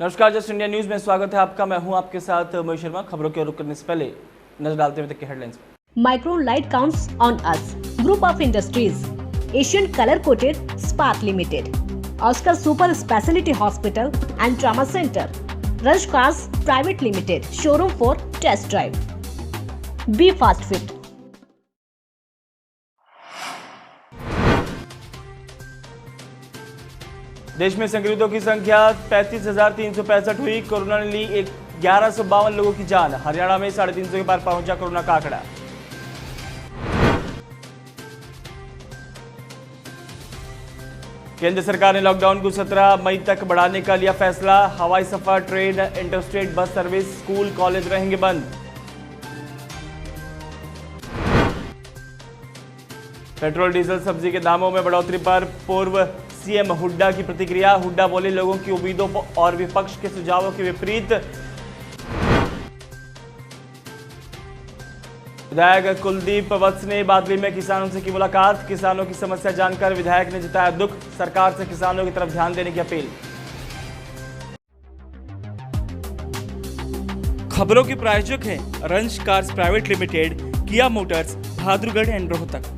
नमस्कार, just India news में स्वागत है आपका। मैं हूं आपके साथ मोहित शर्मा। खबरों के रुख करने से पहले नजर डालते हुए के हेडलाइंस पर। Micron Light counts on us. Group of Industries. Asian Color Coated Spark Limited. Oscar Super Specialty Hospital and Trauma Center. Rush Cars Private Limited. Showroom for test drive. Be Fast Fit. देश में संक्रमितों की संख्या 35,365 हुई। Corona ने ली 1152 लोगों की जान। हरियाणा में 350 के पार पहुंचा कोरोना का आंकड़ा। केंद्र सरकार ने लॉकडाउन को 17 मई तक बढ़ाने का लिया फैसला। हवाई सफर, train, interstate bus service, school, college रहेंगे बंद। पेट्रोल, डीजल, सब्जी के दामों में बढ़ोतरी पर पूर्व सीएम हुड्डा की प्रतिक्रिया। हुड्डा बोले, लोगों की उम्मीदों और विपक्ष के सुझावों के विपरीत। विधायक कुलदीप वत्स ने बादली में किसानों से की मुलाकात। किसानों की समस्या जानकर विधायक ने जताया दुख। सरकार से किसानों की तरफ ध्यान देने की अपील। खबरों के प्रायोजक हैं रंश कार्स प्राइवेट लिमिटेड, किया मोटर्स, बहादुरगढ़ एंड रोहतक।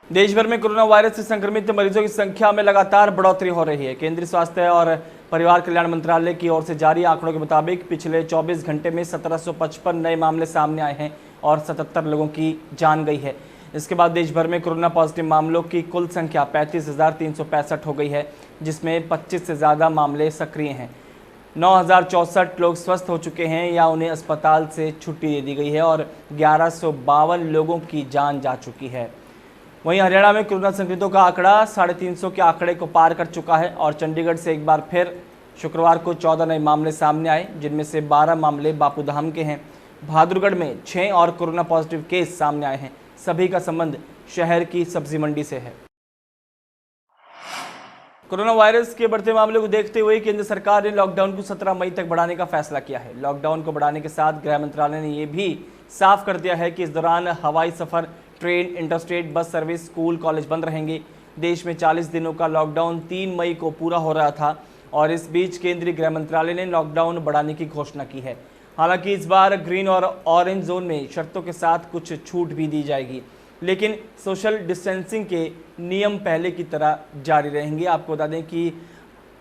देश भर में कोरोना वायरस से संक्रमित मरीजों की संख्या में लगातार बढ़ोतरी हो रही है। केंद्रीय स्वास्थ्य और परिवार कल्याण मंत्रालय की ओर से जारी आंकड़ों के मुताबिक पिछले 24 घंटे में 1755 नए मामले सामने आए हैं और 77 लोगों की जान गई है। इसके बाद देश भर में कोरोना पॉजिटिव मामलों की कुल संख्या 35,365 हो गई है, जिसमें 25 से ज़्यादा मामले सक्रिय हैं। 9,064 लोग स्वस्थ हो चुके हैं या उन्हें अस्पताल से छुट्टी दे दी गई है और 1152 लोगों की जान जा चुकी है। वहीं हरियाणा में कोरोना संक्रमितों का आंकड़ा 350 के आंकड़े को पार कर चुका है और चंडीगढ़ से एक बार फिर शुक्रवार को 14 नए मामले सामने आए, जिनमें से 12 मामले बापूधाम के हैं। बहादुरगढ़ में 6 और कोरोना पॉजिटिव केस सामने आए हैं। सभी का संबंध शहर की सब्जी मंडी से है। कोरोना वायरस के बढ़ते मामलों को देखते हुए केंद्र सरकार ने लॉकडाउन को 17 मई तक बढ़ाने का फैसला किया है। लॉकडाउन को बढ़ाने के साथ गृह मंत्रालय ने यह भी साफ कर दिया है कि इस दौरान हवाई सफर, train, interstate bus service, school, college बंद रहेंगे। देश में 40 दिनों का लॉकडाउन 3 मई को पूरा हो रहा था और इस बीच केंद्रीय गृह मंत्रालय ने लॉकडाउन बढ़ाने की घोषणा की है। हालांकि इस बार ग्रीन और ऑरेंज जोन में शर्तों के साथ कुछ छूट भी दी जाएगी, लेकिन सोशल डिस्टेंसिंग के नियम पहले की तरह जारी रहेंगे। आपको बता दें कि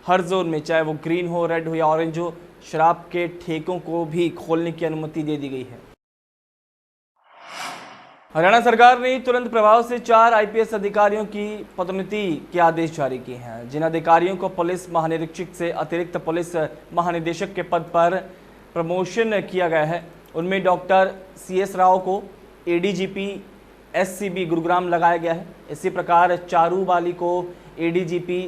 हर जोन में, चाहे वो ग्रीन हो, रेड हो या ऑरेंज हो, शराब के ठेकों को भी खोलने की अनुमति दे दी गई है। हरियाणा सरकार ने तुरंत प्रभाव से 4 आईपीएस अधिकारियों की पदोन्नति के आदेश जारी किए हैं। जिन अधिकारियों को पुलिस महानिरीक्षक से अतिरिक्त पुलिस महानिदेशक के पद पर प्रमोशन किया गया है, उनमें डॉक्टर CS राव को ADGP SCB गुरुग्राम लगाया गया है। इसी प्रकार चारू बाली को ADGP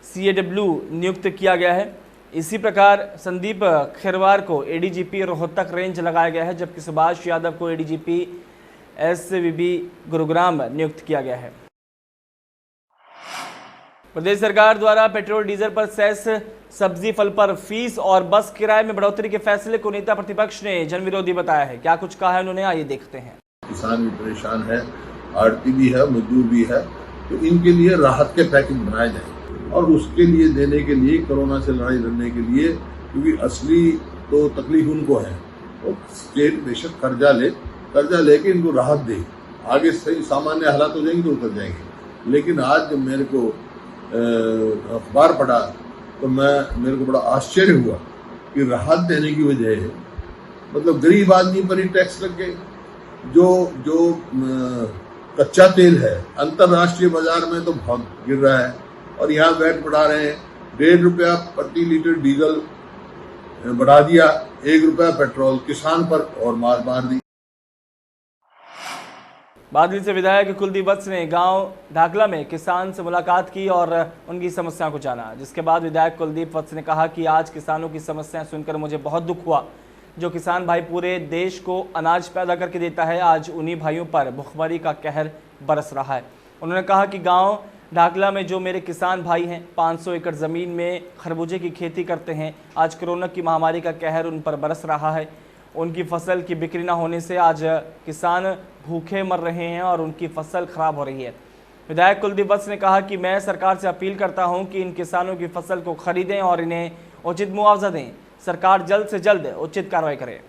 CAW नियुक्त किया गया है। इसी प्रकार संदीप खिरवार को ADGP रोहतक रेंज लगाया गया है, जबकि सुभाष यादव को ADGP SCB गुरुग्राम नियुक्त किया गया है। प्रदेश सरकार द्वारा पेट्रोल डीजल पर सेस, सब्जी फल पर फीस और बस किराए में बढ़ोतरी के फैसले को नेता प्रतिपक्ष ने जनविरोधी बताया है। क्या कुछ कहा है उन्होंने, आइए देखते हैं। किसान भी परेशान है, आड़ती भी है, मजदूर भी है, तो इनके लिए राहत के पैकेज बनाए जाए और उसके लिए देने के लिए, कोरोना से लड़ाई लड़ने के लिए, क्योंकि असली तो तकलीफ उनको है। और स्टेट बेशक कर्जा लेके इनको राहत दे, आगे सही सामान्य हालात हो जाएंगे तो उतर जाएंगे। लेकिन आज जब मेरे को अखबार पढ़ा तो मेरे को बड़ा आश्चर्य हुआ कि राहत देने की वजह मतलब गरीब आदमी पर ही टैक्स लग गए। जो कच्चा तेल है अंतरराष्ट्रीय बाजार में तो बहुत गिर रहा है और यहाँ वैट बढ़ा रहे हैं। 1.5 रुपया प्रति लीटर डीजल बढ़ा दिया, 1 रुपया पेट्रोल, किसान पर और मार दी। बादली से विधायक कुलदीप वत्स ने गांव ढाकला में किसान से मुलाकात की और उनकी समस्याओं को जाना, जिसके बाद विधायक कुलदीप वत्स ने कहा कि आज किसानों की समस्याएं सुनकर मुझे बहुत दुख हुआ। जो किसान भाई पूरे देश को अनाज पैदा करके देता है, आज उन्हीं भाइयों पर भुखमरी का कहर बरस रहा है। उन्होंने कहा कि गांव ढाकला में जो मेरे किसान भाई हैं, 500 एकड़ ज़मीन में खरबूजे की खेती करते हैं, आज कोरोना की महामारी का कहर उन पर बरस रहा है। उनकी फसल की बिक्री ना होने से आज किसान भूखे मर रहे हैं और उनकी फसल खराब हो रही है। विधायक कुलदीप वत्स ने कहा कि मैं सरकार से अपील करता हूं कि इन किसानों की फसल को खरीदें और इन्हें उचित मुआवजा दें। सरकार जल्द से जल्द उचित कार्रवाई करे।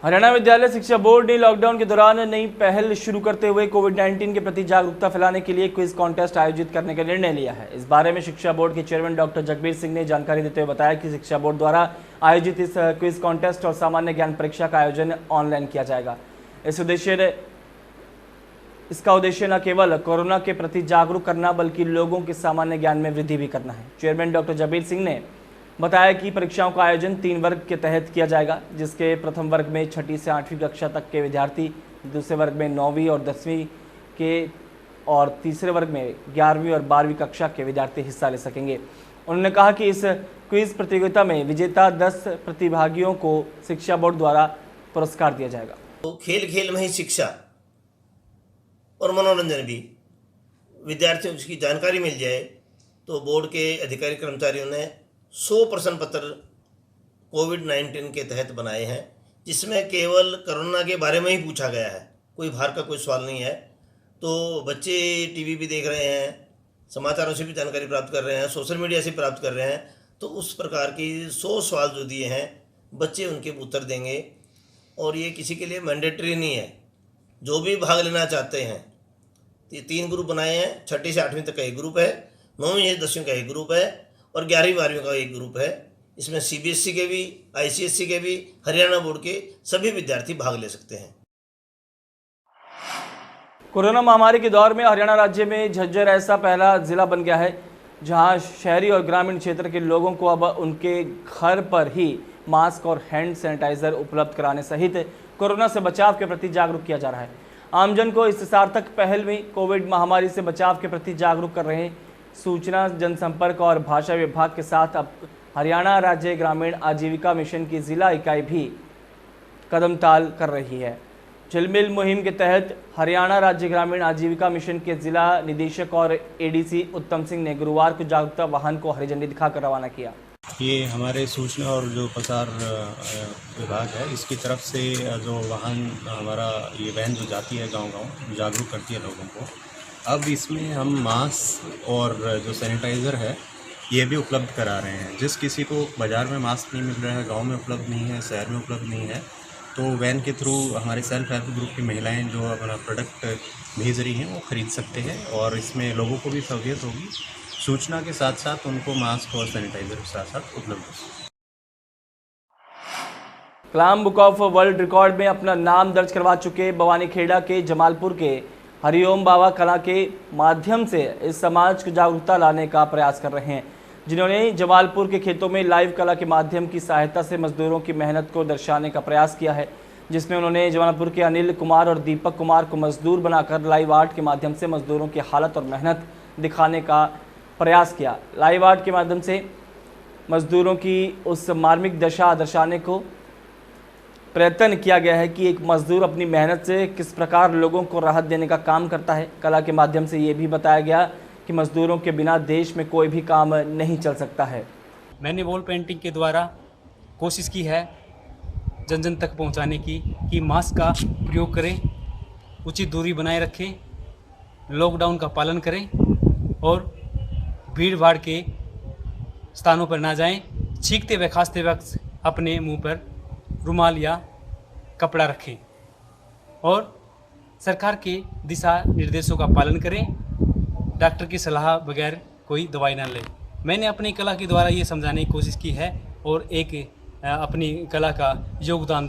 हरियाणा विद्यालय शिक्षा बोर्ड ने लॉकडाउन के दौरान नई पहल शुरू करते हुए कोविड-19 के प्रति जागरूकता फैलाने के लिए क्विज कॉन्टेस्ट आयोजित करने का निर्णय लिया है। इस बारे में शिक्षा बोर्ड के चेयरमैन डॉक्टर जगबीर सिंह ने जानकारी देते हुए बताया कि शिक्षा बोर्ड द्वारा आयोजित इस क्विज कॉन्टेस्ट और सामान्य ज्ञान परीक्षा का आयोजन ऑनलाइन किया जाएगा। इसका उद्देश्य न केवल कोरोना के प्रति जागरूक करना बल्कि लोगों के सामान्य ज्ञान में वृद्धि भी करना है। चेयरमैन डॉक्टर जगबीर सिंह ने बताया कि परीक्षाओं का आयोजन 3 वर्ग के तहत किया जाएगा, जिसके प्रथम वर्ग में 6ठी से 8वीं कक्षा तक के विद्यार्थी, दूसरे वर्ग में 9वीं और 10वीं के और तीसरे वर्ग में 11वीं और 12वीं कक्षा के विद्यार्थी हिस्सा ले सकेंगे। उन्होंने कहा कि इस क्विज प्रतियोगिता में विजेता 10 प्रतिभागियों को शिक्षा बोर्ड द्वारा पुरस्कार दिया जाएगा। तो खेल खेल में ही शिक्षा और मनोरंजन भी विद्यार्थियों की जानकारी मिल जाए, तो बोर्ड के अधिकारी कर्मचारियों ने 100 प्रश्न पत्र कोविड-19 के तहत बनाए हैं, जिसमें केवल कोरोना के बारे में ही पूछा गया है, कोई बाहर का कोई सवाल नहीं है। तो बच्चे टीवी भी देख रहे हैं, समाचारों से भी जानकारी प्राप्त कर रहे हैं, सोशल मीडिया से प्राप्त कर रहे हैं, तो उस प्रकार की 100 सवाल जो दिए हैं बच्चे उनके उत्तर देंगे। और ये किसी के लिए मैंडेटरी नहीं है, जो भी भाग लेना चाहते हैं। ये 3 ग्रुप बनाए हैं, 6ठी से 8वीं तक का एक ग्रुप है, 9वीं से 10वीं का एक ग्रुप है और 11वीं 12वीं का एक ग्रुप है। इसमें CBSE के भी, ICSE के भी, हरियाणा बोर्ड के सभी विद्यार्थी भाग ले सकते हैं। कोरोना महामारी के दौर में हरियाणा राज्य में झज्जर ऐसा पहला जिला बन गया है जहां शहरी और ग्रामीण क्षेत्र के लोगों को अब उनके घर पर ही मास्क और हैंड सैनिटाइजर उपलब्ध कराने सहित कोरोना से बचाव के प्रति जागरूक किया जा रहा है। आमजन को इस सार्थक पहल में कोविड महामारी से बचाव के प्रति जागरूक कर रहे हैं। सूचना जनसंपर्क और भाषा विभाग के साथ अब हरियाणा राज्य ग्रामीण आजीविका मिशन की जिला इकाई भी कदम ताल कर रही है। झिलमिल मुहिम के तहत हरियाणा राज्य ग्रामीण आजीविका मिशन के जिला निदेशक और ADC उत्तम सिंह ने गुरुवार को जागरूकता वाहन को हरी झंडी दिखाकर रवाना किया। ये हमारे सूचना और जो प्रसार विभाग है, इसकी तरफ से जो वाहन हमारा ये वैन जो जाती है गांव-गांव जागरूक करती है लोगों को। अब इसमें हम मास्क और जो सैनिटाइज़र है ये भी उपलब्ध करा रहे हैं। जिस किसी को बाज़ार में मास्क नहीं मिल रहा है, गांव में उपलब्ध नहीं है, शहर में उपलब्ध नहीं है, तो वैन के थ्रू हमारे सेल्फ हेल्प ग्रुप की महिलाएं जो अपना प्रोडक्ट भेज रही हैं वो ख़रीद सकते हैं और इसमें लोगों को भी सहूलियत होगी। सूचना के साथ साथ उनको मास्क और सैनिटाइजर के साथ साथ उपलब्ध हो। कलाम बुक ऑफ वर्ल्ड रिकॉर्ड में अपना नाम दर्ज करवा चुके बवानीखेड़ा के जमालपुर के हरिओम बाबा कला के माध्यम से इस समाज को जागरूकता लाने का प्रयास कर रहे हैं, जिन्होंने जमालपुर के खेतों में लाइव कला के माध्यम की सहायता से मजदूरों की मेहनत को दर्शाने का प्रयास किया है, जिसमें उन्होंने जमालपुर के अनिल कुमार और दीपक कुमार को मजदूर बनाकर लाइव आर्ट के माध्यम से मजदूरों की हालत और मेहनत दिखाने का प्रयास किया। लाइव आर्ट के माध्यम से मजदूरों की उस मार्मिक दशा दर्शाने को प्रयत्न किया गया है कि एक मजदूर अपनी मेहनत से किस प्रकार लोगों को राहत देने का काम करता है। कला के माध्यम से ये भी बताया गया कि मजदूरों के बिना देश में कोई भी काम नहीं चल सकता है। मैंने वॉल पेंटिंग के द्वारा कोशिश की है जन जन तक पहुंचाने की कि मास्क का प्रयोग करें, उचित दूरी बनाए रखें, लॉकडाउन का पालन करें और भीड़ भाड़ के स्थानों पर ना जाएं। छींकते व खांसते वक्त अपने मुंह पर रुमाल या कपड़ा रखें और सरकार के दिशा निर्देशों का पालन करें। डॉक्टर की सलाह बगैर कोई दवाई ना लें। मैंने अपनी कला के द्वारा ये समझाने की कोशिश की है और एक अपनी कला का योगदान।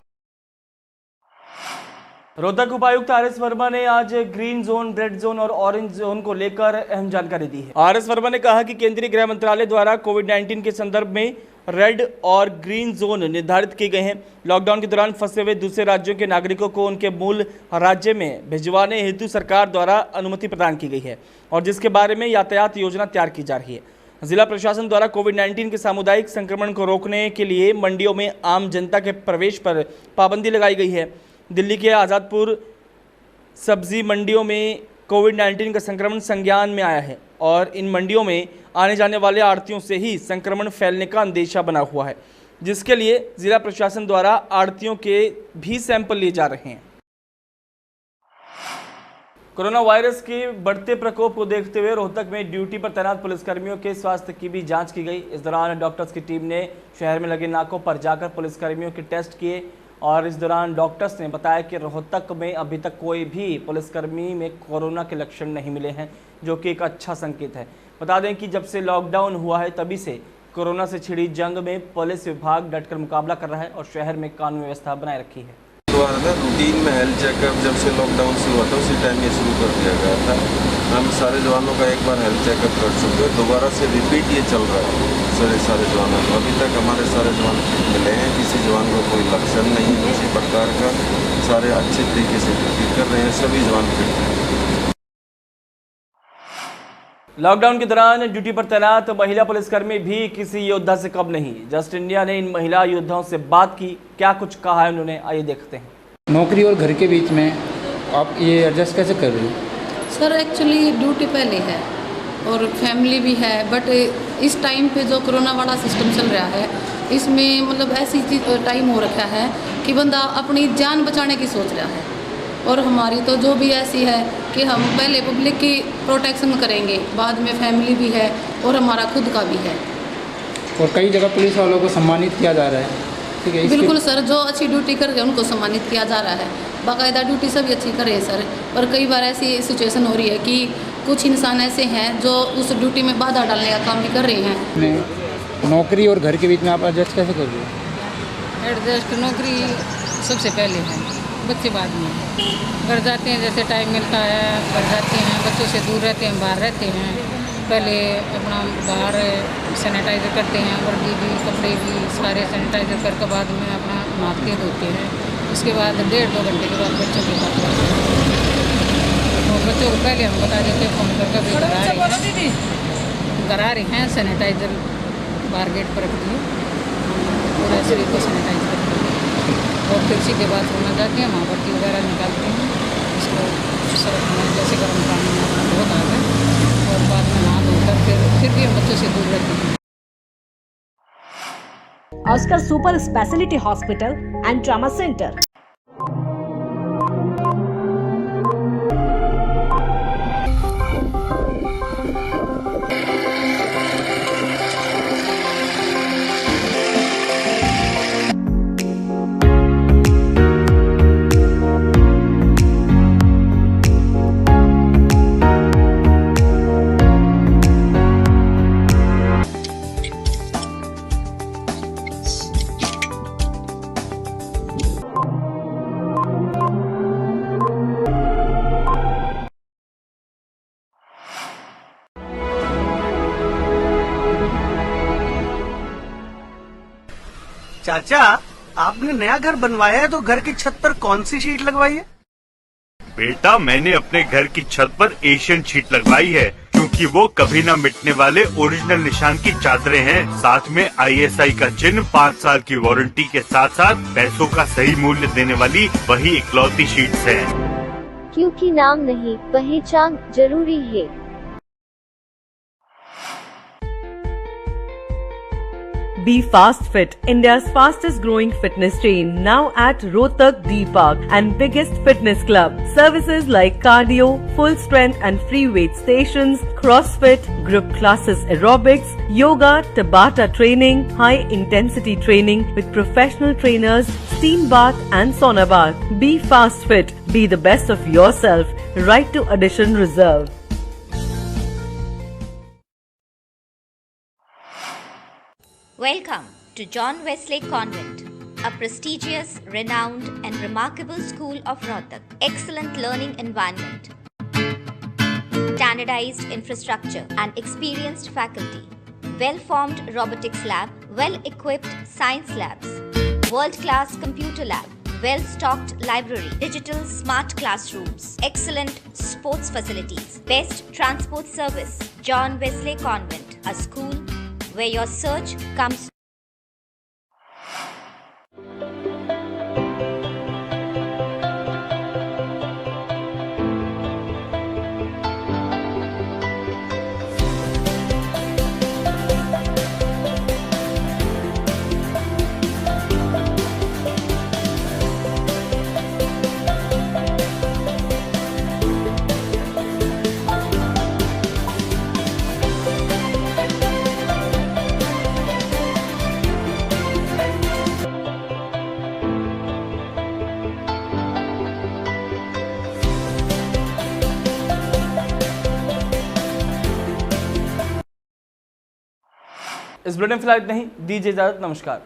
रोहतक उपायुक्त RS वर्मा ने आज ग्रीन जोन, रेड जोन और ऑरेंज जोन को लेकर अहम जानकारी दी है। RS वर्मा ने कहा कि केंद्रीय गृह मंत्रालय द्वारा कोविड-19 के संदर्भ में रेड और ग्रीन जोन निर्धारित किए गए हैं। लॉकडाउन के दौरान फंसे हुए दूसरे राज्यों के नागरिकों को उनके मूल राज्य में भिजवाने हेतु सरकार द्वारा अनुमति प्रदान की गई है और जिसके बारे में यातायात योजना तैयार की जा रही है। जिला प्रशासन द्वारा कोविड-19 के सामुदायिक संक्रमण को रोकने के लिए मंडियों में आम जनता के प्रवेश पर पाबंदी लगाई गई है। दिल्ली के आज़ादपुर सब्जी मंडियों में कोविड-19 का संक्रमण संज्ञान में आया है और इन मंडियों में आने जाने वाले आढ़तियों से ही संक्रमण फैलने का अंदेशा बना हुआ है, जिसके लिए जिला प्रशासन द्वारा आढ़तियों के भी सैंपल लिए जा रहे हैं। कोरोना वायरस के बढ़ते प्रकोप को देखते हुए रोहतक में ड्यूटी पर तैनात पुलिसकर्मियों के स्वास्थ्य की भी जांच की गई। इस दौरान डॉक्टर्स की टीम ने शहर में लगे नाकों पर जाकर पुलिसकर्मियों के टेस्ट किए और इस दौरान डॉक्टर्स ने बताया कि रोहतक में अभी तक कोई भी पुलिसकर्मी में कोरोना के लक्षण नहीं मिले हैं, जो कि एक अच्छा संकेत है। बता दें कि जब से लॉकडाउन हुआ है तभी से कोरोना से छिड़ी जंग में पुलिस विभाग डटकर मुकाबला कर रहा है और शहर में कानून व्यवस्था बनाए रखी है। द्वारा ना रूटीन में हेल्थ चेकअप जब से लॉकडाउन शुरू हुआ था उसी टाइम ये शुरू कर दिया गया था। हम सारे जवानों का एक बार हेल्थ चेकअप कर चुके हैं, दोबारा से रिपीट ये चल रहा है सारे जवानों को। अभी तक हमारे सारे जवान फिट मिले हैं, किसी जवान को कोई लक्षण नहीं किसी प्रकार का, सारे अच्छे तरीके से ड्यूटी कर रहे हैं, सभी जवान फिट हैं। लॉकडाउन के दौरान ड्यूटी पर तैनात महिला पुलिसकर्मी भी किसी योद्धा से कम नहीं। जस्ट इंडिया ने इन महिला योद्धाओं से बात की, क्या कुछ कहा है उन्होंने, आइए देखते हैं। नौकरी और घर के बीच में आप ये एडजस्ट कैसे कर रही हो? सर एक्चुअली ड्यूटी पहले है और फैमिली भी है, बट इस टाइम पे जो कोरोना वाला सिस्टम चल रहा है इसमें मतलब ऐसी चीज टाइम हो रखा है कि बंदा अपनी जान बचाने की सोच रहा है और हमारी तो जो भी ऐसी है कि हम पहले पब्लिक की प्रोटेक्शन करेंगे, बाद में फैमिली भी है और हमारा खुद का भी है। और कई जगह पुलिस वालों को सम्मानित किया जा रहा है, ठीक है? बिल्कुल सर, जो अच्छी ड्यूटी कर रहे हैं उनको सम्मानित किया जा रहा है, बाकायदा ड्यूटी सभी अच्छी कर रहे हैं सर। पर कई बार ऐसी सिचुएशन हो रही है कि कुछ इंसान ऐसे हैं जो उस ड्यूटी में बाधा डालने का काम भी कर रहे हैं। नौकरी और घर के बीच में आप एडजस्ट कैसे कर रहे हो? एडजस्ट नौकरी सबसे पहले है, बच्चे बाद में। घर जाते हैं, जैसे टाइम मिलता है घर जाते हैं, बच्चों से दूर रहते हैं, बाहर रहते हैं। पहले अपना बाहर सैनिटाइज़र करते हैं, वर्दी भी कपड़े भी सारे सैनिटाइज़र करके बाद में अपना नहाते धोते हैं। उसके बाद 1.5-2 घंटे के बाद बच्चों के पास और बच्चों को पहले हम बता देते हैं फ़ोन करके भी घर आ रहे हैं, सैनिटाइज़र बाहर गेट पर रख दिए, पूरा शरीर को सैनिटाइज करते हैं और फिर उसी के बाद होना जाते हैं, वहाँ बत्ती वगैरह निकालते हैं, उसको सर्फ में जैसे गर्म पानी में अपना धो धाकर और बाद में नहा धोकर फिर भी हम बच्चों से दूर रहते हैं। Oscar super speciality hospital and trauma centre. चाचा, आपने नया घर बनवाया है तो घर की छत पर कौन सी शीट लगवाई है? बेटा, मैंने अपने घर की छत पर एशियन शीट लगवाई है क्योंकि वो कभी न मिटने वाले ओरिजिनल निशान की चादरें हैं। साथ में ISI का चिन्ह, 5 साल की वारंटी के साथ साथ पैसों का सही मूल्य देने वाली वही इकलौती शीट्स हैं। क्योंकि नाम नहीं, पहचान जरूरी है। Be Fast Fit, India's fastest growing fitness chain, now at Rohtak D Park and biggest fitness club. Services like cardio, full strength and free weight stations, CrossFit, group classes, aerobics, yoga, Tabata training, high intensity training with professional trainers, steam bath and sauna bath. Be Fast Fit, be the best of yourself. Right to addition reserved. Welcome to John Wesley Convent, a prestigious, renowned and remarkable school of Rohtak. Excellent learning environment, standardized infrastructure and experienced faculty, well-formed robotics lab, well-equipped science labs, world-class computer lab, well-stocked library, digital smart classrooms, excellent sports facilities, best transport service. John Wesley Convent, a school where your search comes. इस bulletin में फिलहाल इतना ही, दीजिए इजाजत, नमस्कार।